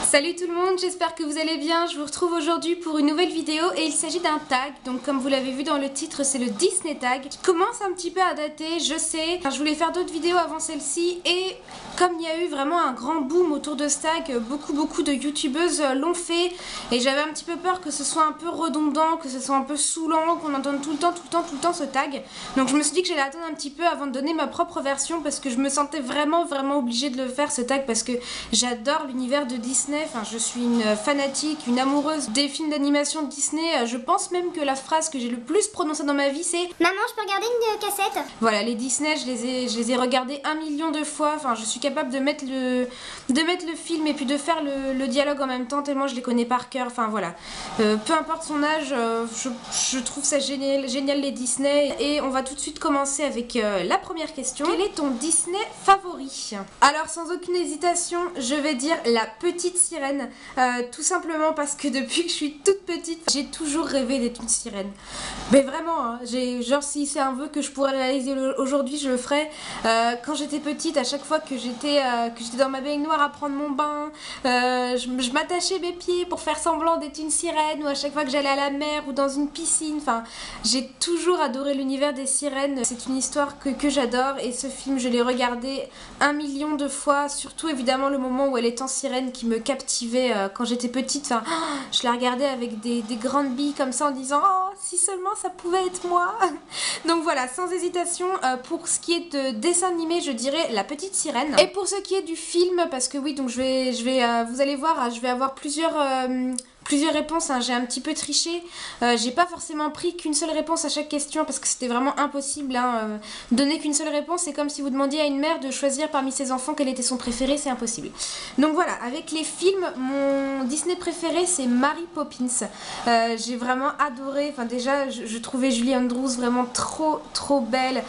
Salut tout le monde, j'espère que vous allez bien. Je vous retrouve aujourd'hui pour une nouvelle vidéo et il s'agit d'un tag. Donc comme vous l'avez vu dans le titre, c'est le Disney tag qui commence un petit peu à dater, je sais. Je voulais faire d'autres vidéos avant celle-ci et comme il y a eu vraiment un grand boom autour de ce tag, beaucoup de youtubeuses l'ont fait et j'avais un petit peu peur que ce soit un peu redondant, que ce soit un peu saoulant, qu'on entende tout le temps ce tag. Donc je me suis dit que j'allais attendre un petit peu avant de donner ma propre version parce que je me sentais vraiment obligée de le faire ce tag parce que j'adore l'univers de Disney. Enfin, je suis une fanatique, une amoureuse des films d'animation de Disney. Je pense même que la phrase que j'ai le plus prononcée dans ma vie, c'est « Maman, je peux regarder une cassette ?» Voilà, les Disney, je les ai regardés 1 million de fois. Enfin, je suis capable de mettre le film et puis de faire le dialogue en même temps, tellement je les connais par cœur. Enfin, voilà. Peu importe son âge, je trouve ça génial les Disney. Et on va tout de suite commencer avec la première question. Quel est ton Disney favori? Alors, sans aucune hésitation, je vais dire La Petite Sirène, tout simplement parce que depuis que je suis toute petite, j'ai toujours rêvé d'être une sirène. Mais vraiment, hein, genre si c'est un vœu que je pourrais réaliser aujourd'hui, je le ferais. Quand j'étais petite, à chaque fois que j'étais dans ma baignoire à prendre mon bain, je m'attachais mes pieds pour faire semblant d'être une sirène, ou à chaque fois que j'allais à la mer ou dans une piscine. Enfin, j'ai toujours adoré l'univers des sirènes. C'est une histoire que j'adore et ce film, je l'ai regardé 1 million de fois, surtout évidemment le moment où elle est en sirène qui me captivait quand j'étais petite. Enfin, je la regardais avec des grandes billes comme ça en disant oh si seulement ça pouvait être moi. Donc voilà, sans hésitation, pour ce qui est de dessin animé, je dirais La Petite Sirène. Et pour ce qui est du film, parce que oui, donc vous allez voir, je vais avoir plusieurs réponses, hein. J'ai un petit peu triché, j'ai pas forcément pris qu'une seule réponse à chaque question parce que c'était vraiment impossible, hein. Donner qu'une seule réponse, c'est comme si vous demandiez à une mère de choisir parmi ses enfants quel était son préféré, c'est impossible. Donc voilà, avec les films, mon Disney préféré c'est Mary Poppins. J'ai vraiment adoré, enfin déjà je trouvais Julie Andrews vraiment trop belle.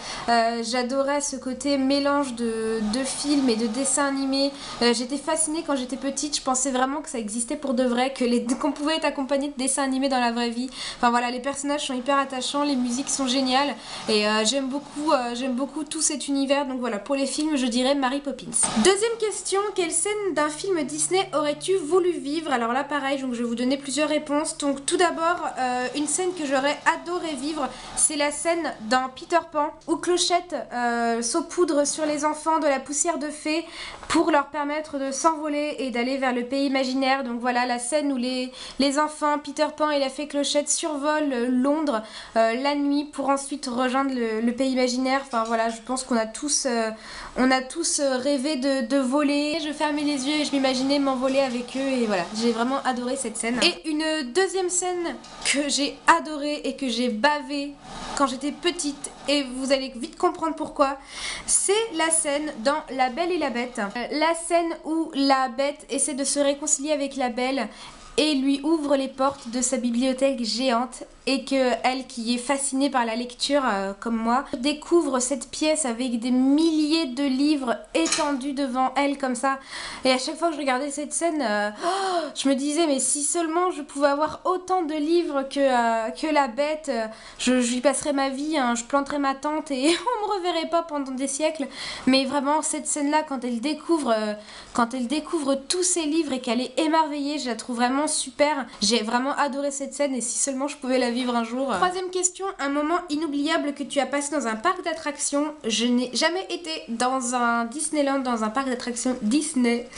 J'adorais ce côté mélange de films et de dessins animés. J'étais fascinée quand j'étais petite, je pensais vraiment que ça existait pour de vrai, qu'on pouvait être accompagné de dessins animés dans la vraie vie. Enfin voilà, les personnages sont hyper attachants, les musiques sont géniales et j'aime beaucoup tout cet univers. Donc voilà, pour les films, je dirais Mary Poppins. Deuxième question, quelle scène d'un film Disney aurais-tu voulu vivre? Alors là pareil, donc je vais vous donner plusieurs réponses. Donc tout d'abord, une scène que j'aurais adoré vivre, c'est la scène dans Peter Pan où Clochette saupoudre sur les enfants de la poussière de fée pour leur permettre de s'envoler et d'aller vers le pays imaginaire. Donc voilà la scène où les enfants, Peter Pan et la fée Clochette survolent Londres la nuit pour ensuite rejoindre le pays imaginaire. Enfin voilà, je pense qu'on a tous rêvé de voler. Je fermais les yeux et je m'imaginais m'envoler avec eux et voilà, j'ai vraiment adoré cette scène. Et une deuxième scène que j'ai adorée et que j'ai bavé quand j'étais petite, et vous allez vite comprendre pourquoi, c'est la scène dans La Belle et la Bête. La scène où la Bête essaie de se réconcilier avec la Belle et lui ouvre les portes de sa bibliothèque géante et que elle, qui est fascinée par la lecture comme moi, découvre cette pièce avec des milliers de livres étendus devant elle comme ça. Et à chaque fois que je regardais cette scène, je me disais mais si seulement je pouvais avoir autant de livres que la Bête, je lui passerais ma vie, hein, je planterais ma tente et on me reverrait pas pendant des siècles. Mais vraiment cette scène-là, quand elle découvre tous ces livres et qu'elle est émerveillée, je la trouve vraiment super. J'ai vraiment adoré cette scène et si seulement je pouvais la vivre un jour. Troisième question, un moment inoubliable que tu as passé dans un parc d'attractions. Je n'ai jamais été dans un Disneyland, dans un parc d'attractions Disney.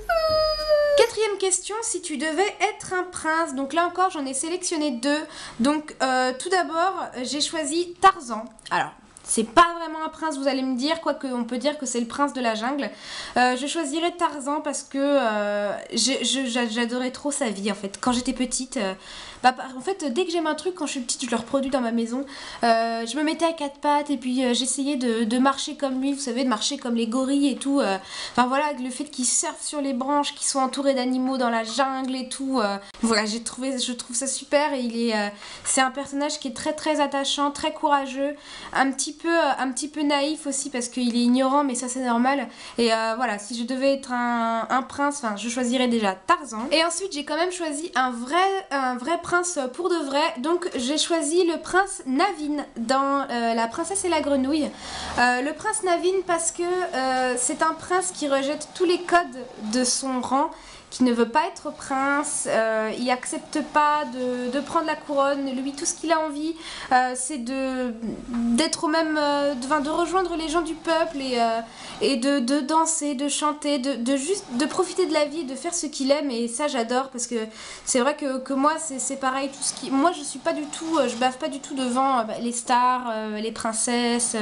Quatrième question, si tu devais être un prince. Donc là encore j'en ai sélectionné deux. Donc tout d'abord j'ai choisi Tarzan. Alors c'est pas vraiment un prince, vous allez me dire, quoique on peut dire que c'est le prince de la jungle. Je choisirais Tarzan parce que j'adorais trop sa vie en fait. Quand j'étais petite, en fait dès que j'aime un truc, quand je suis petite, je le reproduis dans ma maison. Je me mettais à quatre pattes et puis j'essayais de marcher comme lui, vous savez, de marcher comme les gorilles et tout. Enfin voilà, le fait qu'il surfe sur les branches, qu'il soit entouré d'animaux dans la jungle et tout. Voilà, je trouve ça super et c'est un personnage qui est très attachant, très courageux, un petit peu naïf aussi parce qu'il est ignorant, mais ça c'est normal. Et voilà, si je devais être un prince, je choisirais déjà Tarzan. Et ensuite j'ai quand même choisi un vrai prince pour de vrai. Donc j'ai choisi le prince Naveen dans La Princesse et la Grenouille. Le prince Naveen parce que c'est un prince qui rejette tous les codes de son rang, qui ne veut pas être prince, il n'accepte pas de prendre la couronne. Lui, tout ce qu'il a envie, c'est d'être au même, de rejoindre les gens du peuple et de danser, de chanter, de profiter de la vie, de faire ce qu'il aime. Et ça, j'adore, parce que c'est vrai que moi, c'est pareil. Tout ce qui, moi, je suis pas du tout, je bave pas du tout devant les stars, les princesses,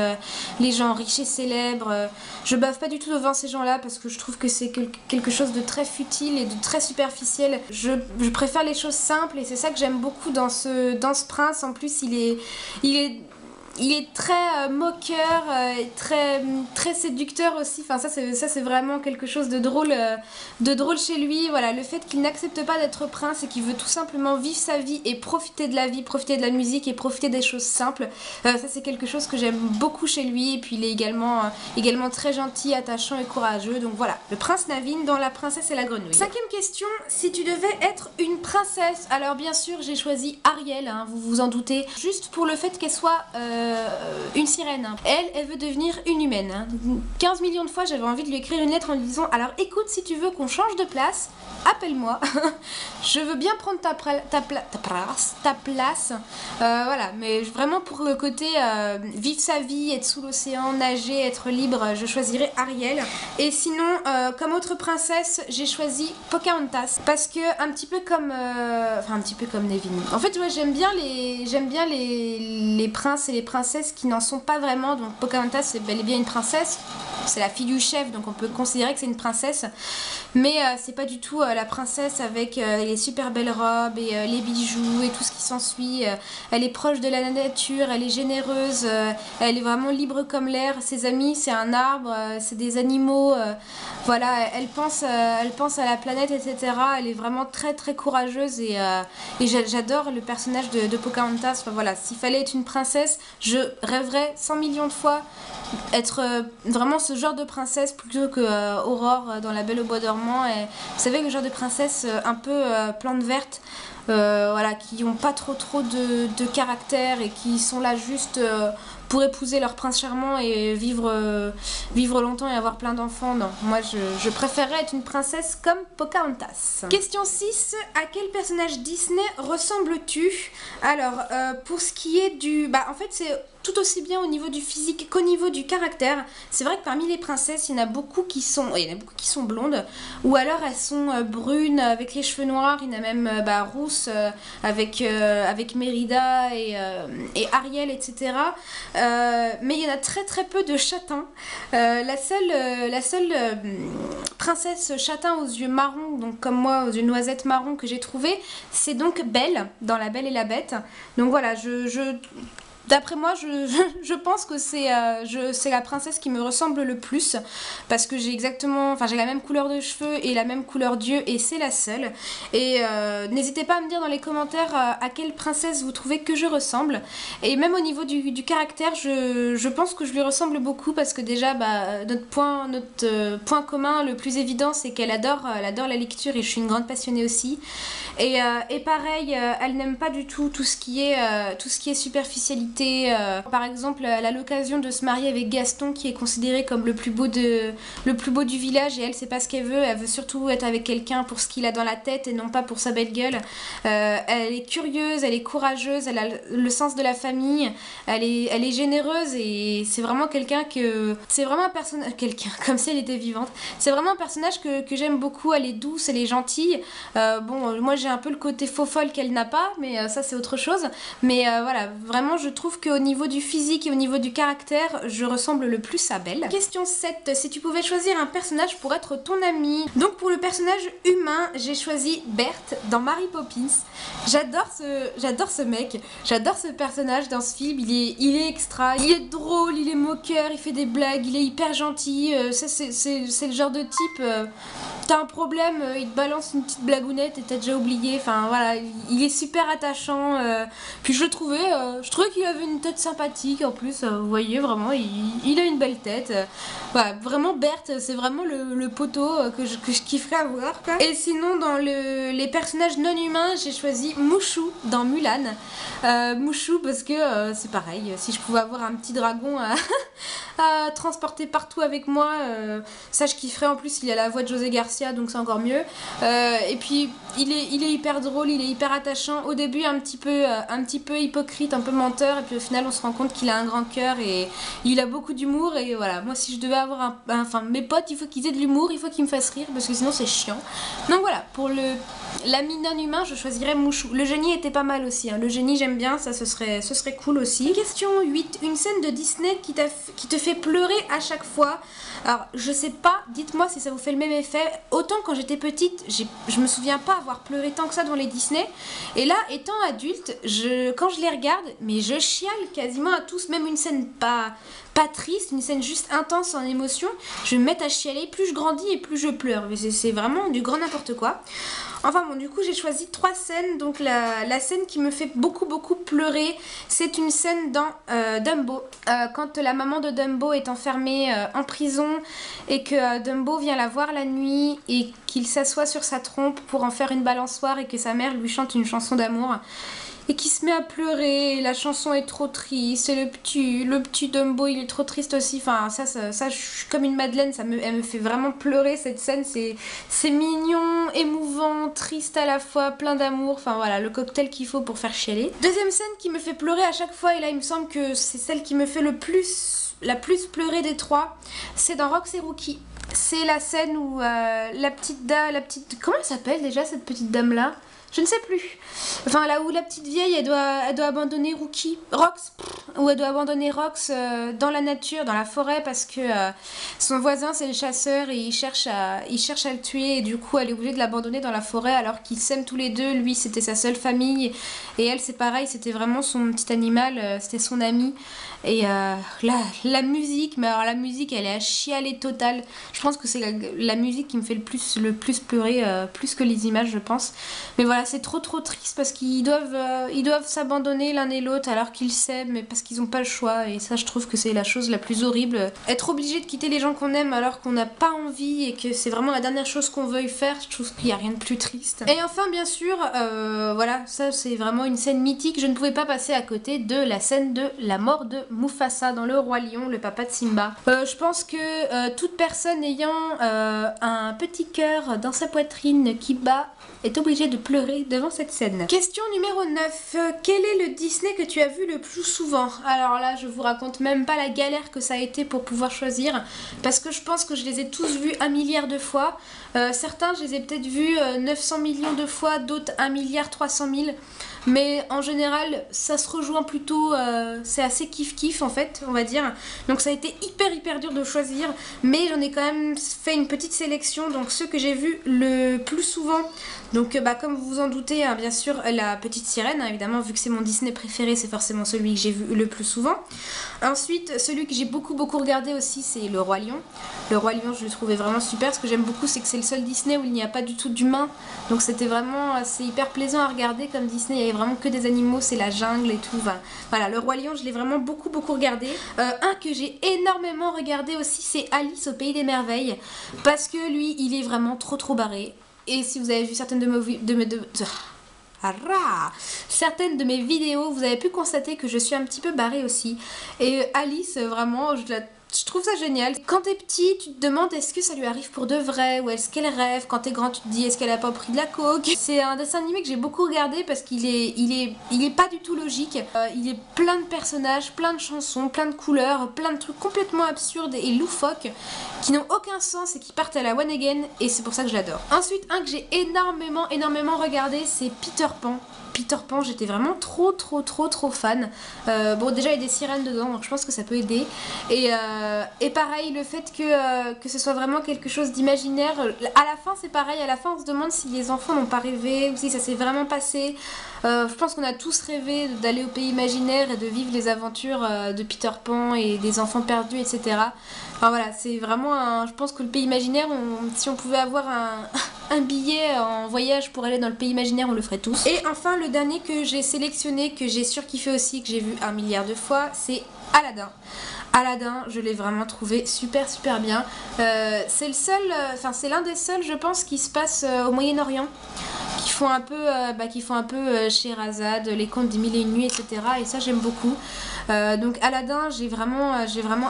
les gens riches et célèbres. Je bave pas du tout devant ces gens-là, parce que je trouve que c'est quelque chose de très futile et de très superficiel. Je préfère les choses simples, et c'est ça que j'aime beaucoup dans ce prince. En plus, il est très moqueur, très séducteur aussi. Enfin, ça c'est vraiment quelque chose de drôle chez lui. Voilà, le fait qu'il n'accepte pas d'être prince et qu'il veut tout simplement vivre sa vie et profiter de la vie, profiter de la musique et profiter des choses simples. Ça, c'est quelque chose que j'aime beaucoup chez lui. Et puis il est également très gentil, attachant et courageux. Donc voilà, le prince Naveen dans La princesse et la grenouille. Cinquième question, si tu devais être une princesse. Alors bien sûr, j'ai choisi Ariel, hein, vous vous en doutez. Juste pour le fait qu'elle soit une sirène. Elle veut devenir une humaine. 15 millions de fois, j'avais envie de lui écrire une lettre en lui disant: alors écoute, si tu veux qu'on change de place, appelle-moi. Je veux bien prendre ta place. Voilà, mais vraiment pour le côté vivre sa vie, être sous l'océan, nager, être libre, je choisirais Ariel. Et sinon, comme autre princesse, j'ai choisi Pocahontas, parce que un petit peu comme Naveen. En fait, ouais, j'aime bien les princes et les princesses qui n'en sont pas vraiment. Donc Pocahontas, c'est bel et bien une princesse. C'est la fille du chef, donc on peut considérer que c'est une princesse. Mais c'est pas du tout la princesse avec les super belles robes et les bijoux et tout ce qui s'ensuit. Elle est proche de la nature, elle est généreuse, elle est vraiment libre comme l'air. Ses amis, c'est un arbre, c'est des animaux. Voilà, elle pense à la planète, etc. Elle est vraiment très très courageuse et j'adore le personnage de Pocahontas. Enfin, voilà, s'il fallait être une princesse, je rêverais 100 millions de fois être vraiment ce genre de princesse plutôt que Aurore dans La Belle au bois dormant. Et vous savez, le genre de princesse un peu plante verte, voilà, qui n'ont pas trop de caractère et qui sont là juste pour épouser leur prince charmant et vivre longtemps et avoir plein d'enfants. Non, moi je préférerais être une princesse comme Pocahontas. Question 6, à quel personnage Disney ressembles-tu? Alors, pour ce qui est du... Bah, en fait, c'est tout aussi bien au niveau du physique qu'au niveau du caractère. C'est vrai que parmi les princesses, il y en a beaucoup qui sont blondes, ou alors elles sont brunes avec les cheveux noirs. Il y en a même rousses avec Mérida et Ariel, etc. Mais il y en a très très peu de châtains. La seule princesse châtain aux yeux marrons, donc comme moi aux yeux noisettes marron, que j'ai trouvée, c'est donc Belle dans La Belle et la Bête. Donc voilà, d'après moi, je pense que c'est la princesse qui me ressemble le plus, parce que j'ai la même couleur de cheveux et la même couleur d'yeux, et c'est la seule. Et n'hésitez pas à me dire dans les commentaires à quelle princesse vous trouvez que je ressemble. Et même au niveau du caractère, je pense que je lui ressemble beaucoup, parce que déjà, notre point commun le plus évident, c'est qu'elle adore la lecture, et je suis une grande passionnée aussi. Et pareil, elle n'aime pas du tout tout ce qui est superficialité. Par exemple, elle a l'occasion de se marier avec Gaston, qui est considéré comme le plus beau du village, et elle, c'est pas ce qu'elle veut surtout être avec quelqu'un pour ce qu'il a dans la tête et non pas pour sa belle gueule. Elle est curieuse, elle est courageuse, elle a le sens de la famille, elle est généreuse, et c'est vraiment comme si elle était vivante. C'est vraiment un personnage que j'aime beaucoup. Elle est douce, elle est gentille. Bon, moi j'ai un peu le côté faux folle qu'elle n'a pas, mais ça c'est autre chose. Mais voilà, vraiment je trouve qu'au niveau du physique et au niveau du caractère, je ressemble le plus à Belle. Question 7, si tu pouvais choisir un personnage pour être ton ami. Donc pour le personnage humain, j'ai choisi Bert dans Mary Poppins. J'adore ce mec, j'adore ce personnage dans ce film. Il est extra, il est drôle, il est moqueur, il fait des blagues, il est hyper gentil. C'est le genre de type, t'as un problème, il te balance une petite blagounette et t'as déjà oublié. Enfin voilà, il est super attachant. Puis je trouvais qu'il avait une tête sympathique en plus. Vous voyez, vraiment, il a une belle tête. Voilà, vraiment Berthe, c'est vraiment le poteau que je kifferais avoir, quoi. Et sinon, dans les personnages non humains, j'ai choisi Mouchou dans Mulan. Mouchou parce que c'est pareil, si je pouvais avoir un petit dragon à transporter partout avec moi, ça je kifferais. En plus, il a la voix de José Garcia. Persia, donc c'est encore mieux. Et puis il est hyper drôle, il est hyper attachant. Au début un petit peu hypocrite, un peu menteur, et puis au final on se rend compte qu'il a un grand cœur et il a beaucoup d'humour. Et voilà, moi si je devais avoir enfin mes potes, il faut qu'ils aient de l'humour, il faut qu'ils me fassent rire parce que sinon c'est chiant. Donc voilà, pour l'ami non humain, je choisirais Mouchou. Le génie était pas mal aussi, hein. Le génie j'aime bien, ça ce serait cool aussi. Question 8, une scène de Disney qui te fait pleurer à chaque fois. Alors je sais pas, dites-moi si ça vous fait le même effet. Autant quand j'étais petite, je me souviens pas avoir pleuré tant que ça dans les Disney. Et là, étant adulte, quand je les regarde, mais je chiale quasiment à tous, même une scène pas triste, une scène juste intense en émotion, je vais me mettre à chialer. Plus je grandis et plus je pleure. Mais c'est vraiment du grand n'importe quoi. Enfin bon, du coup j'ai choisi 3 scènes. Donc la scène qui me fait beaucoup pleurer, c'est une scène dans Dumbo. Quand la maman de Dumbo est enfermée en prison et que Dumbo vient la voir la nuit et qu'il s'assoit sur sa trompe pour en faire une balançoire et que sa mère lui chante une chanson d'amour. Et qui se met à pleurer, et la chanson est trop triste, et le petit Dumbo il est trop triste aussi. Enfin ça je suis comme une madeleine, elle me fait vraiment pleurer cette scène. C'est mignon, émouvant, triste à la fois, plein d'amour. Enfin voilà, le cocktail qu'il faut pour faire chialer. Deuxième scène qui me fait pleurer à chaque fois, et là il me semble que c'est celle qui me fait la plus pleurer des 3, c'est dans Rox et Rookie. C'est la scène où comment elle s'appelle déjà cette petite dame là? Je ne sais plus. Enfin, là où la petite vieille, elle doit abandonner Rox, où elle doit abandonner Rox dans la nature, dans la forêt, parce que son voisin, c'est le chasseur, et il cherche à le tuer, et du coup, elle est obligée de l'abandonner dans la forêt, alors qu'ils s'aiment tous les deux. Lui, c'était sa seule famille, et elle, c'est pareil, c'était vraiment son petit animal, c'était son ami. Et la musique, mais alors la musique, elle est à chialer total. Je pense que c'est la musique qui me fait le plus pleurer, plus que les images, je pense. Mais voilà, c'est trop triste parce qu'ils doivent s'abandonner l'un et l'autre alors qu'ils s'aiment, mais parce qu'ils n'ont pas le choix. Et ça, je trouve que c'est la chose la plus horrible. Être obligé de quitter les gens qu'on aime alors qu'on n'a pas envie et que c'est vraiment la dernière chose qu'on veuille faire, je trouve qu'il n'y a rien de plus triste. Et enfin, bien sûr, voilà, ça c'est vraiment une scène mythique. Je ne pouvais pas passer à côté de la scène de la mort de Mufasa dans Le Roi Lion, le papa de Simba. Je pense que toute personne ayant un petit cœur dans sa poitrine qui bat est obligée de pleurer devant cette scène. Question numéro 9. Quel est le Disney que tu as vu le plus souvent? Alors là, je vous raconte même pas la galère que ça a été pour pouvoir choisir, parce que je pense que je les ai tous vus 1 milliard de fois. Certains, je les ai peut-être vus 900 millions de fois, d'autres 1 milliard 300 000. Mais en général, ça se rejoint plutôt, c'est assez kiff-kiff en fait, on va dire. Donc ça a été hyper dur de choisir, mais j'en ai quand même fait une petite sélection. Donc ceux que j'ai vus le plus souvent, donc comme vous vous en doutez, hein, bien sûr, La Petite Sirène, hein, évidemment, vu que c'est mon Disney préféré, c'est forcément celui que j'ai vu le plus souvent. Ensuite, celui que j'ai beaucoup regardé aussi, c'est Le Roi Lion. Le Roi Lion, je le trouvais vraiment super. Ce que j'aime beaucoup, c'est que c'est le seul Disney où il n'y a pas du tout d'humain. Donc c'était vraiment, c'est hyper plaisant à regarder comme Disney. Il y avait vraiment que des animaux, c'est la jungle et tout. Enfin, voilà, Le Roi Lion, je l'ai vraiment beaucoup regardé. Un que j'ai énormément regardé aussi, c'est Alice au Pays des Merveilles. Parce que lui, il est vraiment trop barré. Et si vous avez vu certaines certaines de mes vidéos, vous avez pu constater que je suis un petit peu barrée aussi. Et Alice, vraiment, je trouve ça génial. Quand t'es petit, tu te demandes est-ce que ça lui arrive pour de vrai ou est-ce qu'elle rêve. Quand t'es grand, tu te dis est-ce qu'elle a pas pris de la coke. C'est un dessin animé que j'ai beaucoup regardé parce qu'il est pas du tout logique. Il est plein de personnages, plein de chansons, plein de couleurs, plein de trucs complètement absurdes et loufoques qui n'ont aucun sens et qui partent à la one again, et c'est pour ça que je l'adore. Ensuite, un que j'ai énormément regardé, c'est Peter Pan. Peter Pan, j'étais vraiment trop fan. Bon, déjà il y a des sirènes dedans, donc je pense que ça peut aider. Et pareil, le fait que ce soit vraiment quelque chose d'imaginaire. À la fin, c'est pareil. À la fin, on se demande si les enfants n'ont pas rêvé ou si ça s'est vraiment passé. Je pense qu'on a tous rêvé d'aller au pays imaginaire et de vivre les aventures de Peter Pan et des enfants perdus, etc. Enfin voilà, c'est vraiment je pense que le pays imaginaire, si on pouvait avoir un billet en voyage pour aller dans le pays imaginaire, on le ferait tous. Et enfin, le dernier que j'ai sélectionné, que j'ai surkiffé aussi, que j'ai vu 1 milliard de fois, c'est Aladdin. Aladdin, je l'ai vraiment trouvé super bien. C'est le seul, c'est l'un des seuls, je pense, qui se passe au Moyen-Orient. qui font un peu Scheherazade, les contes des mille et une nuits, etc. Et ça j'aime beaucoup. Donc Aladdin, j'ai vraiment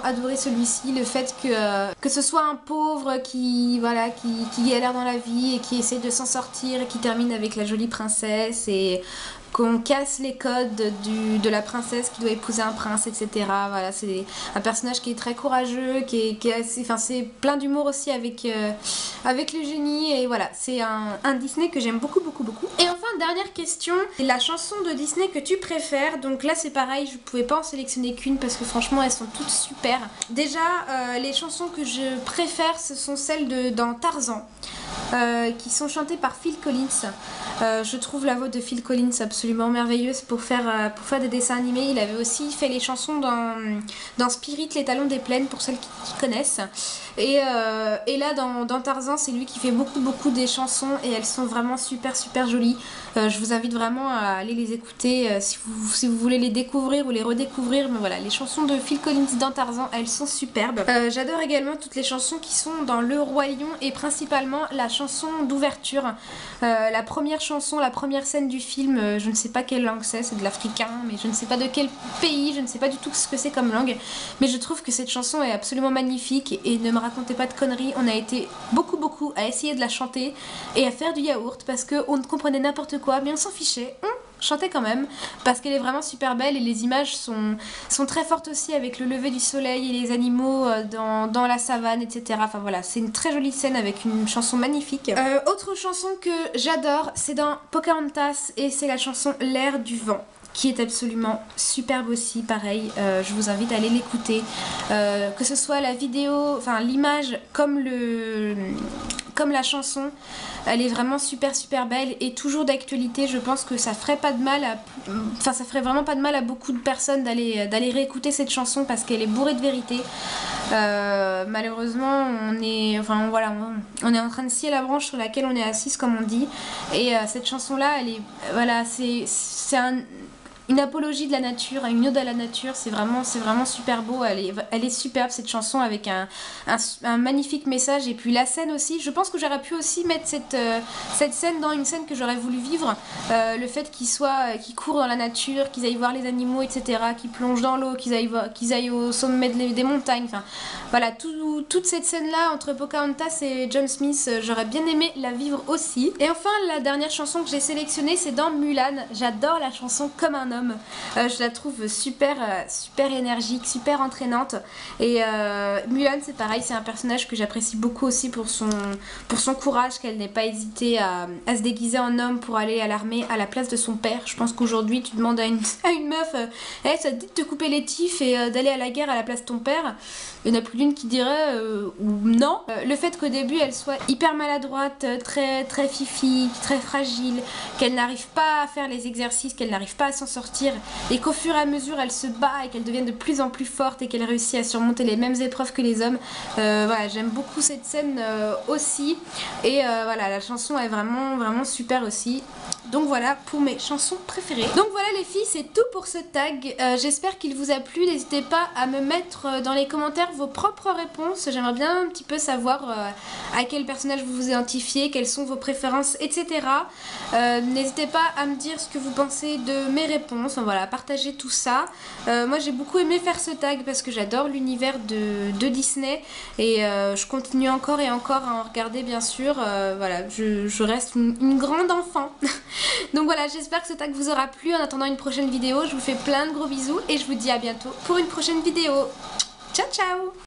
adoré celui-ci, le fait que ce soit un pauvre qui galère dans la vie et qui essaie de s'en sortir et qui termine avec la jolie princesse et qu'on casse les codes de la princesse qui doit épouser un prince, etc. Voilà, c'est un personnage qui est très courageux, qui est assez, enfin c'est plein d'humour aussi avec le génie et voilà, c'est un Disney que j'aime beaucoup. Et enfin, dernière question, la chanson de Disney que tu préfères. Donc là c'est pareil, je pouvais pas en sélectionner qu'une parce que franchement elles sont toutes super. Déjà, les chansons que je préfère ce sont celles dans Tarzan. Qui sont chantées par Phil Collins. Je trouve la voix de Phil Collins absolument merveilleuse pour faire des dessins animés. Il avait aussi fait les chansons dans Spirit, les talons des plaines, pour celles qui connaissent. Et là dans Tarzan, c'est lui qui fait beaucoup des chansons et elles sont vraiment super jolies. Je vous invite vraiment à aller les écouter si vous voulez les découvrir ou les redécouvrir. Mais voilà, les chansons de Phil Collins dans Tarzan, elles sont superbes. J'adore également toutes les chansons qui sont dans Le Roi Lion et principalement la chanson d'ouverture. La première chanson, la première scène du film, je ne sais pas quelle langue c'est de l'africain, mais je ne sais pas de quel pays, je ne sais pas du tout ce que c'est comme langue. Mais je trouve que cette chanson est absolument magnifique et ne me racontez pas de conneries, on a été beaucoup à essayer de la chanter et à faire du yaourt parce qu'on comprenait n'importe quoi, mais on s'en fichait, on chantait quand même parce qu'elle est vraiment super belle et les images sont très fortes aussi avec le lever du soleil et les animaux dans la savane, etc. Enfin voilà, c'est une très jolie scène avec une chanson magnifique. Autre chanson que j'adore, c'est dans Pocahontas et c'est la chanson L'air du vent, qui est absolument superbe aussi, pareil, je vous invite à aller l'écouter, que ce soit la vidéo, enfin l'image comme la chanson, elle est vraiment super belle et toujours d'actualité. Je pense que ça ferait pas de mal ça ferait vraiment pas de mal à beaucoup de personnes d'aller réécouter cette chanson parce qu'elle est bourrée de vérité. Malheureusement on est en train de scier la branche sur laquelle on est assise comme on dit et cette chanson là elle est c'est une apologie de la nature, une ode à la nature, c'est vraiment super beau, elle est superbe cette chanson avec un magnifique message et puis la scène aussi, je pense que j'aurais pu aussi mettre cette scène dans une scène que j'aurais voulu vivre, le fait qu'ils courent dans la nature, qu'ils aillent voir les animaux, etc., qu'ils plongent dans l'eau, qu'ils aillent au sommet des montagnes, enfin voilà, toute cette scène là entre Pocahontas et John Smith, j'aurais bien aimé la vivre aussi. Et enfin la dernière chanson que j'ai sélectionnée c'est dans Mulan, j'adore la chanson Comme un homme. Je la trouve super énergique, super entraînante et Mulan c'est pareil, c'est un personnage que j'apprécie beaucoup aussi pour son courage, qu'elle n'ait pas hésité à se déguiser en homme pour aller à l'armée à la place de son père. Je pense qu'aujourd'hui tu demandes à une meuf ça te dit de te couper les tifs et d'aller à la guerre à la place de ton père, il n'y en a plus d'une qui dirait non. Le fait qu'au début elle soit hyper maladroite, très fifi, très fragile, qu'elle n'arrive pas à faire les exercices, qu'elle n'arrive pas à s'en sortir et qu'au fur et à mesure elle se bat et qu'elle devienne de plus en plus forte et qu'elle réussit à surmonter les mêmes épreuves que les hommes. Voilà, j'aime beaucoup cette scène aussi et voilà, la chanson est vraiment super aussi. Donc voilà pour mes chansons préférées. Donc voilà les filles, c'est tout pour ce tag. J'espère qu'il vous a plu. N'hésitez pas à me mettre dans les commentaires vos propres réponses. J'aimerais bien un petit peu savoir à quel personnage vous vous identifiez, quelles sont vos préférences, etc. N'hésitez pas à me dire ce que vous pensez de mes réponses. Enfin, voilà, partagez tout ça. Moi j'ai beaucoup aimé faire ce tag parce que j'adore l'univers de Disney et je continue encore et encore à en regarder bien sûr. Voilà, je reste une grande enfant. Donc voilà, j'espère que ce tag vous aura plu. En attendant une prochaine vidéo, je vous fais plein de gros bisous et je vous dis à bientôt pour une prochaine vidéo. Ciao ciao!